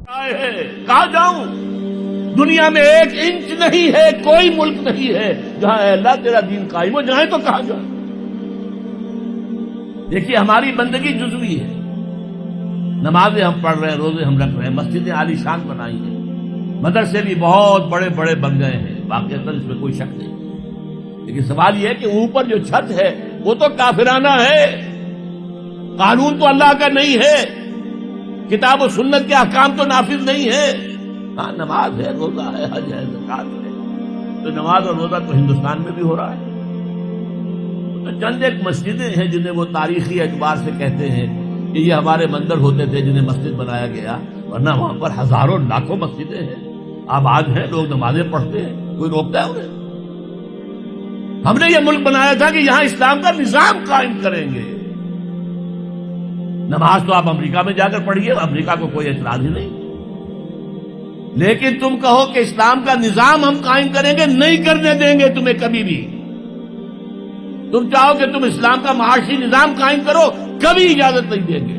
کہاں جاؤں؟ دنیا میں 1 انچ نہیں ہے، کوئی ملک نہیں ہے جہاں اے اللہ تیرا دین قائم ہو، جائیں تو کہاں جائیں؟ دیکھیے ہماری بندگی جزوی ہے، نمازیں ہم پڑھ رہے ہیں، روزے ہم رکھ رہے ہیں، مسجدیں عالی شان بنائی ہیں، مدرسے بھی بہت بڑے بڑے بن گئے ہیں، واقعتاً اس میں کوئی شک نہیں، لیکن سوال یہ ہے کہ اوپر جو چھت ہے وہ تو کافرانہ ہے، قانون تو اللہ کا نہیں ہے، کتاب و سنت کے احکام تو نافذ نہیں ہے۔ ہاں نماز ہے، روزہ ہے، حج ہے، زکات ہے، تو نماز اور روزہ تو ہندوستان میں بھی ہو رہا ہے۔ تو چند ایک مسجدیں ہیں جنہیں وہ تاریخی اعتبار سے کہتے ہیں کہ یہ ہمارے مندر ہوتے تھے جنہیں مسجد بنایا گیا، ورنہ وہاں پر ہزاروں لاکھوں مسجدیں ہیں، آباد ہیں، لوگ نمازیں پڑھتے ہیں، کوئی روکتا ہے انہیں؟ ہم نے یہ ملک بنایا تھا کہ یہاں اسلام کا نظام قائم کریں گے۔ نماز تو آپ امریکہ میں جا کر پڑھیے، امریکہ کو کوئی اعتراض ہی نہیں، لیکن تم کہو کہ اسلام کا نظام ہم قائم کریں گے، نہیں کرنے دیں گے تمہیں کبھی بھی۔ تم چاہو کہ تم اسلام کا معاشی نظام قائم کرو، کبھی اجازت نہیں دیں گے۔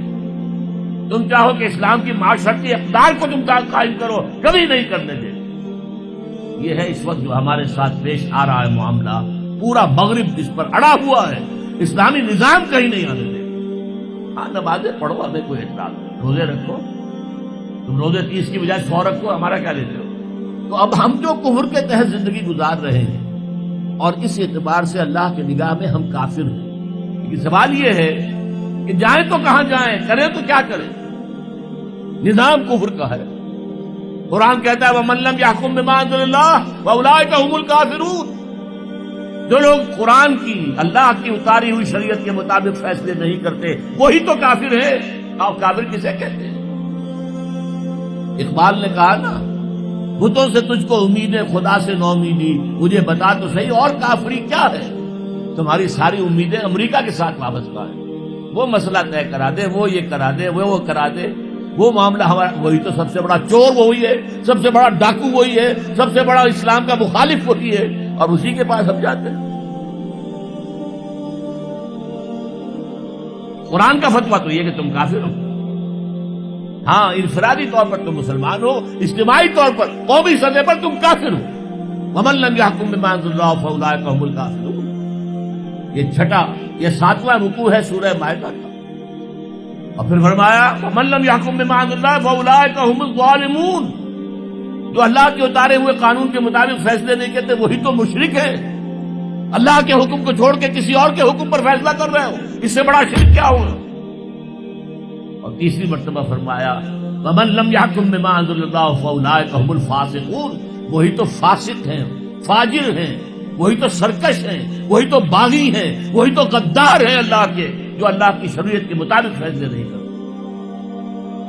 تم چاہو کہ اسلام کی معاشرتی اقدار کو تم قائم کرو، کبھی نہیں کرنے دیں گے۔ یہ ہے اس وقت جو ہمارے ساتھ پیش آ رہا ہے معاملہ، پورا مغرب اس پر اڑا ہوا ہے، اسلامی نظام کہیں نہیں آنے دے۔ ہاں نمازیں پڑھو، ہمیں کوئی اعتراض نہیں، روزے رکھو، تم روزے 30 کی بجائے 100 رکھو، ہمارا کیا لیتے ہو؟ تو اب ہم جو کفر کے تحت زندگی گزار رہے ہیں اور اس اعتبار سے اللہ کی نگاہ میں ہم کافر ہیں، لیکن سوال یہ ہے کہ جائیں تو کہاں جائیں، کریں تو کیا کریں؟ نظام کفر کا ہے، قرآن کہتا ہے وَمَن لَّمْ يَحْكُم بِمَا أَنزَلَ اللَّهُ فَأُولَٰئِكَ هُمُ الْكَافِرُونَ۔ جو لوگ قرآن کی، اللہ کی اتاری ہوئی شریعت کے مطابق فیصلے نہیں کرتے وہی تو کافر ہے۔ اور کافر کسے کہتے ہیں؟ اقبال نے کہا نا، بتوں سے تجھ کو امید ہے، خدا سے نو امیدی، مجھے بتا تو صحیح اور کافری کیا ہے؟ تمہاری ساری امیدیں امریکہ کے ساتھ وابستہ ہیں، وہ مسئلہ طے کرا دے، وہ یہ کرا دے، وہ کرا دے، وہ معاملہ ہمارا، وہی تو سب سے بڑا چور وہی ہے، سب سے بڑا ڈاکو وہی ہے، سب سے بڑا اسلام کا مخالف وہی ہے، اور اسی کے پاس ہم جاتے ہیں۔ قرآن کا فتویٰ تو یہ کہ تم کافر ہو۔ ہاں انفرادی طور پر تم مسلمان ہو، اجتماعی طور پر قومی سطح پر تم کافر ہو۔ وَمَن لَّمْ يَحْكُم بِمَا أَنزَلَ اللَّهُ فَأُولَٰئِكَ هُمُ الْكَافِرُونَ۔ یہ 7واں رکوع ہے سورہ مائدہ کا، اور پھر فرمایا وَمَن لَّمْ يَحْكُم بِمَا أَنزَلَ اللَّهُ فَأُولَٰئِكَ هُمُ الظَّالِمُونَ۔ جو اللہ کے اتارے ہوئے قانون کے مطابق فیصلے نہیں کرتے وہی تو مشرک ہے۔ اللہ کے حکم کو چھوڑ کے کسی اور کے حکم پر فیصلہ کر رہے ہو، اس سے بڑا شرک کیا ہوگا؟ اور تیسری مرتبہ فرمایا وَمَن لَّمْ يَحْكُم بِمَا أَنزَلَ اللَّهُ فَأُولَٰئِكَ هُمُ الْفَاسِقُونَ۔ وہی تو فاسق ہیں، فاجر ہیں، وہی تو سرکش ہیں، وہی تو باغی ہیں، وہی تو غدار ہیں اللہ کے، جو اللہ کی شریعت کے مطابق فیصلے نہیں کرتے۔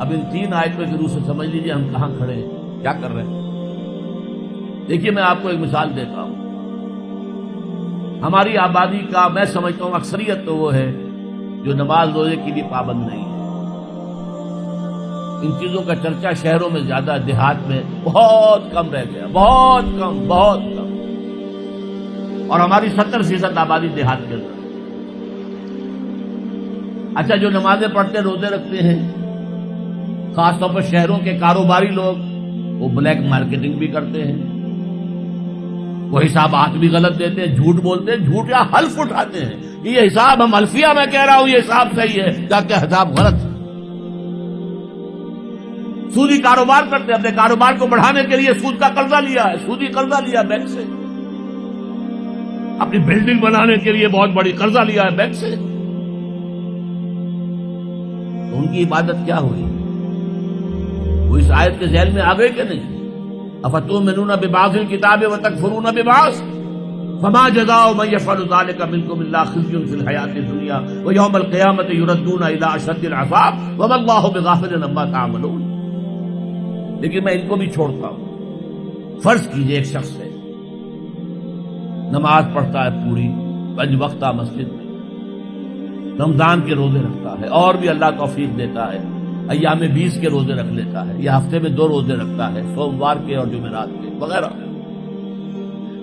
اب ان 3 آیتوں کی روح سے سمجھ لیجئے ہم کہاں کھڑے ہیں، کیا کر رہے ہیں۔ دیکھیے میں آپ کو ایک مثال دیتا ہوں، ہماری آبادی کا میں سمجھتا ہوں اکثریت تو وہ ہے جو نماز روزے کے لیے پابند نہیں ہے۔ ان چیزوں کا چرچا شہروں میں زیادہ، دیہات میں بہت کم رہ گیا، بہت کم، بہت کم، اور ہماری 70% آبادی دیہات کے اندر۔ اچھا جو نمازیں پڑھتے روزے رکھتے ہیں، خاص طور پر شہروں کے کاروباری لوگ، وہ بلیک مارکیٹنگ بھی کرتے ہیں، وہ حسابات بھی غلط دیتے ہیں، جھوٹ بولتے ہیں، جھوٹ یا حلف اٹھاتے ہیں کہ یہ حساب ہم حلفیہ میں کہہ رہا ہوں یہ حساب صحیح ہے، جبکہ حساب غلط ہے۔ سودی کاروبار کرتے ہیں، اپنے کاروبار کو بڑھانے کے لیے سود کا قرضہ لیا ہے، سودی قرضہ لیا بینک سے، اپنی بلڈنگ بنانے کے لیے بہت بڑی قرضہ لیا ہے بینک سے، تو ان کی عبادت کیا ہوئی؟ وہ اس آیت کے ذیل میں آ گئے کہ نہیں؟ افتؤمنون ببعض الکتاب وتکفرون ببعض فما جزاء من يفعل ذلك منكم الا خزي في الحياة الدنيا ويوم القيامة يردون الى اشد العذاب وما الله بغافل عما تعملون۔ لیکن میں ان کو بھی چھوڑتا ہوں۔ فرض کیجئے ایک شخص ہے، نماز پڑھتا ہے پوری 5 وقتہ مسجد میں، رمضان کے روزے رکھتا ہے، اور بھی اللہ توفیق دیتا ہے، ایام 20 کے روزے رکھ لیتا ہے، یا ہفتے میں 2 روزے رکھتا ہے، سوموار کے اور جمعرات کے وغیرہ،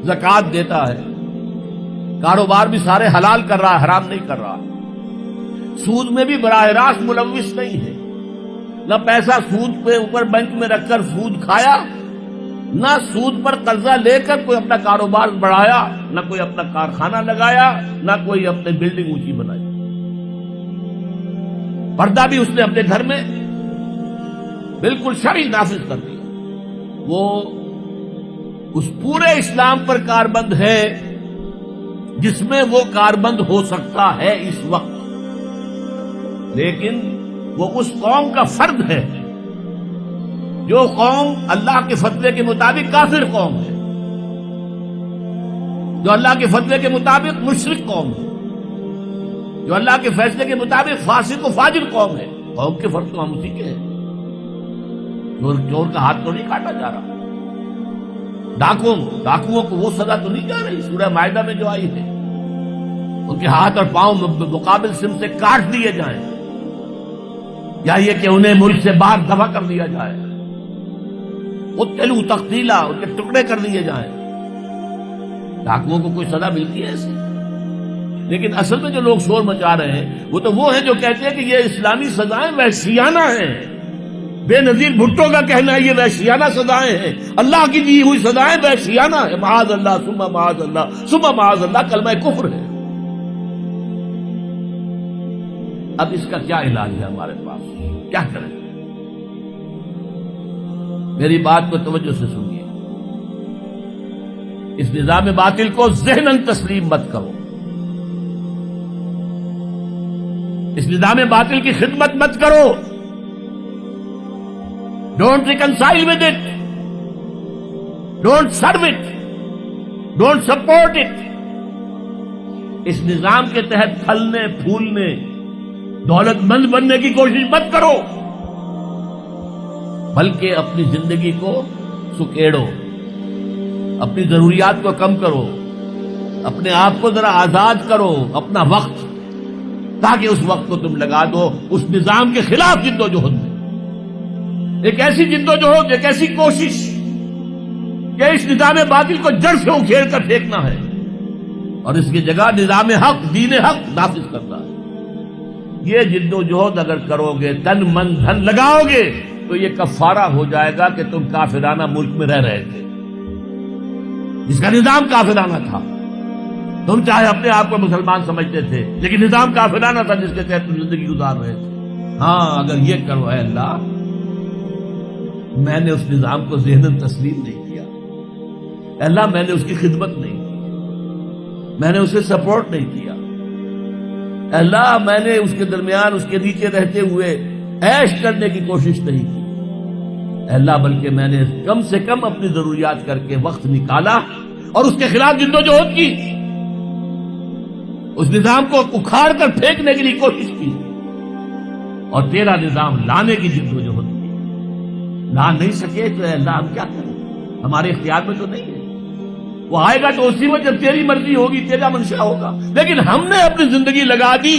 زکوٰۃ دیتا ہے، کاروبار بھی سارے حلال کر رہا ہے، حرام نہیں کر رہا، سود میں بھی براہ راست ملوث نہیں ہے، نہ پیسہ سود پہ اوپر بینک میں رکھ کر سود کھایا، نہ سود پر قرضہ لے کر کوئی اپنا کاروبار بڑھایا، نہ کوئی اپنا کارخانہ لگایا، نہ کوئی اپنے بلڈنگ اونچی بنائی۔ پردہ بھی اس نے اپنے گھر میں بالکل شرعی نافذ کر دیا۔ وہ اس پورے اسلام پر کاربند ہے جس میں وہ کاربند ہو سکتا ہے اس وقت، لیکن وہ اس قوم کا فرد ہے جو قوم اللہ کے فتوے کے مطابق کافر قوم ہے، جو اللہ کے فتوے کے مطابق مشرک قوم ہے، جو اللہ کے فیصلے کے مطابق فاسق و فاجر قوم ہے۔ قوم کے فرد تو ہم اسی کے ہیں۔ چور کا ہاتھ تو نہیں کاٹا جا رہا، ڈاکوؤں کو وہ سزا تو نہیں جا رہی سورہ مائدہ میں جو آئی ہے، ان کے ہاتھ اور پاؤں مقابل سم سے کاٹ دیے جائیں، یا یہ کہ انہیں ملک سے باہر دفع کر دیا جائے، قتلوا تقتیلا، ان کے ٹکڑے کر دیے جائیں۔ ڈاکوؤں کو کوئی سزا ملتی ہے ایسے؟ لیکن اصل میں جو لوگ شور مچا رہے ہیں وہ ہیں جو کہتے ہیں کہ یہ اسلامی سزائیں وحشیانہ ہیں۔ بے نظیر بھٹو کا کہنا ہے یہ وحشیانہ سزائیں ہیں، اللہ کی دی ہوئی سزائیں وحشیانہ ہیں۔ معاذ اللہ ثم معاذ اللہ ثم معاذ اللہ کلمہ کفر ہے۔ اب اس کا کیا علاج ہے ہمارے پاس؟ کیا کریں؟ میری بات کو توجہ سے سنیے۔ اس نظام باطل کو ذہناً تسلیم مت کرو، اس نظام باطل کی خدمت مت کرو۔ Don't reconcile with it, don't serve it, don't support it. اس نظام کے تحت پھلنے پھولنے دولت مند بننے کی کوشش مت کرو، بلکہ اپنی زندگی کو سکیڑو، اپنی ضروریات کو کم کرو، اپنے آپ کو ذرا آزاد کرو، اپنا وقت، تاکہ اس وقت کو تم لگا دو اس نظام کے خلاف جد و جہد میں۔ ایک ایسی جد و جہد، ایک ایسی کوشش کہ اس نظام باطل کو جڑ سے اکھیڑ کر پھینکنا ہے اور اس کی جگہ نظام حق، دین حق نافذ کرنا ہے۔ یہ جد و جہد اگر کرو گے، تن من دھن لگاؤ گے، تو یہ کفارہ ہو جائے گا کہ تم کافرانہ ملک میں رہ رہے تھے، جس کا نظام کافرانہ تھا۔ تم چاہے اپنے آپ کو مسلمان سمجھتے تھے، لیکن نظام کافرانہ تھا جس کے تحت تم زندگی گزار رہے تھے۔ ہاں اگر یہ کرو، اے اللہ میں نے اس نظام کو ذہناً تسلیم نہیں کیا، اے اللہ میں نے اس کی خدمت نہیں کی، میں نے اسے سپورٹ نہیں کیا، اے اللہ میں نے اس کے درمیان اس کے نیچے رہتے ہوئے عیش کرنے کی کوشش نہیں کی، اے اللہ بلکہ میں نے کم سے کم اپنی ضروریات کر کے وقت نکالا اور اس کے خلاف جد و جہد کی، اس نظام کو اکھاڑ کر پھینکنے کے لیے کوشش کی، اور تیرا نظام لانے کی جد و جہد کی۔ لا نہیں سکے تو اے اللہ ہم کیا کریں؟ ہمارے اختیار میں تو نہیں ہے، وہ آئے گا تو اسی وقت جب تیری مرضی ہوگی، تیرا منشا ہوگا، لیکن ہم نے اپنی زندگی لگا دی۔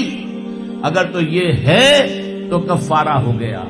اگر تو یہ ہے تو کفارہ ہو گیا۔